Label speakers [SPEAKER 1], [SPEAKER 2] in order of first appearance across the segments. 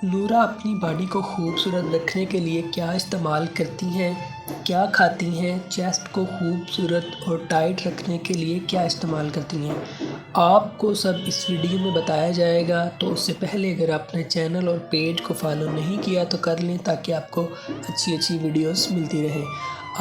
[SPEAKER 1] नूरा अपनी बॉडी को खूबसूरत रखने के लिए क्या इस्तेमाल करती हैं, क्या खाती हैं, चेस्ट को खूबसूरत और टाइट रखने के लिए क्या इस्तेमाल करती हैं, आपको सब इस वीडियो में बताया जाएगा। तो उससे पहले अगर आपने चैनल और पेज को फॉलो नहीं किया तो कर लें, ताकि आपको अच्छी अच्छी वीडियोस मिलती रहें।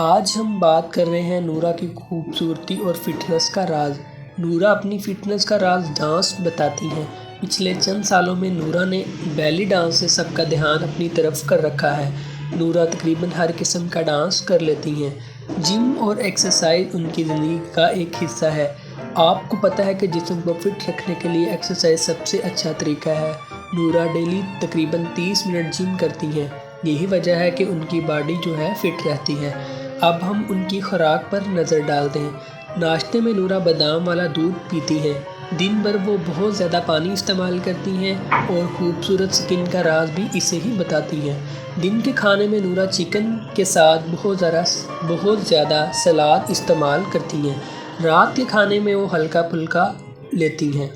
[SPEAKER 1] आज हम बात कर रहे हैं नूरा की खूबसूरती और फिटनेस का राज। नूरा अपनी फ़िटनेस का राज डांस बताती हैं। पिछले चंद सालों में नूरा ने बेली डांस से सबका ध्यान अपनी तरफ कर रखा है। नूरा तकरीबन हर किस्म का डांस कर लेती हैं। जिम और एक्सरसाइज उनकी ज़िंदगी का एक हिस्सा है। आपको पता है कि जिस्म को फिट रखने के लिए एक्सरसाइज सबसे अच्छा तरीका है। नूरा डेली तकरीबन 30 मिनट जिम करती हैं। यही वजह है कि उनकी बॉडी जो है फिट रहती है। अब हम उनकी खुराक पर नज़र डालते हैं। नाश्ते में नूरा बादाम वाला दूध पीती हैं। दिन भर वो बहुत ज़्यादा पानी इस्तेमाल करती हैं और खूबसूरत स्किन का राज भी इसे ही बताती हैं। दिन के खाने में नूरा चिकन के साथ बहुत ज़्यादा सलाद इस्तेमाल करती हैं। रात के खाने में वो हल्का फुल्का लेती हैं।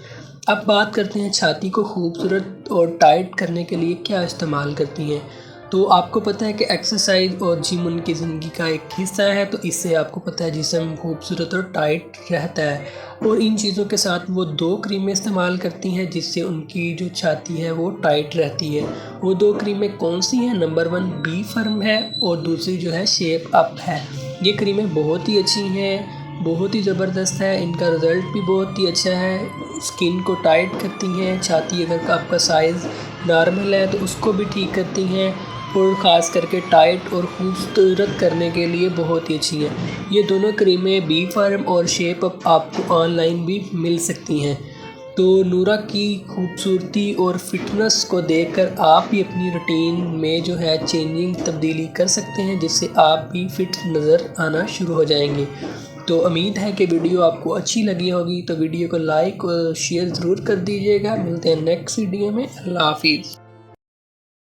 [SPEAKER 1] अब बात करते हैं छाती को खूबसूरत और टाइट करने के लिए क्या इस्तेमाल करती हैं। तो आपको पता है कि एक्सरसाइज और जिम उनकी ज़िंदगी का एक हिस्सा है, तो इससे आपको पता है जिस्म खूबसूरत और टाइट रहता है। और इन चीज़ों के साथ वो 2 क्रीमें इस्तेमाल करती हैं, जिससे उनकी जो छाती है वो टाइट रहती है। वो 2 क्रीमें कौन सी हैं? नंबर 1 बी फर्म है और दूसरी जो है शेप अप है। ये क्रीमें बहुत ही अच्छी हैं, बहुत ही ज़बरदस्त है। इनका रिज़ल्ट भी बहुत ही अच्छा है। स्किन को टाइट करती हैं। छाती अगर आपका साइज़ नॉर्मल है तो उसको भी ठीक करती हैं, और ख़ास करके टाइट और खूबसूरत करने के लिए बहुत ही अच्छी हैं। ये दोनों क्रीमें बी फार्म और शेप अप आपको ऑनलाइन भी मिल सकती हैं। तो नूरा की खूबसूरती और फिटनेस को देखकर आप भी अपनी रूटीन में जो है चेंजिंग तब्दीली कर सकते हैं, जिससे आप भी फिट नज़र आना शुरू हो जाएंगे। तो उम्मीद है कि वीडियो आपको अच्छी लगी होगी। तो वीडियो को लाइक और शेयर ज़रूर कर दीजिएगा। मिलते हैं नेक्स्ट वीडियो में। अल्लाह हाफिज़।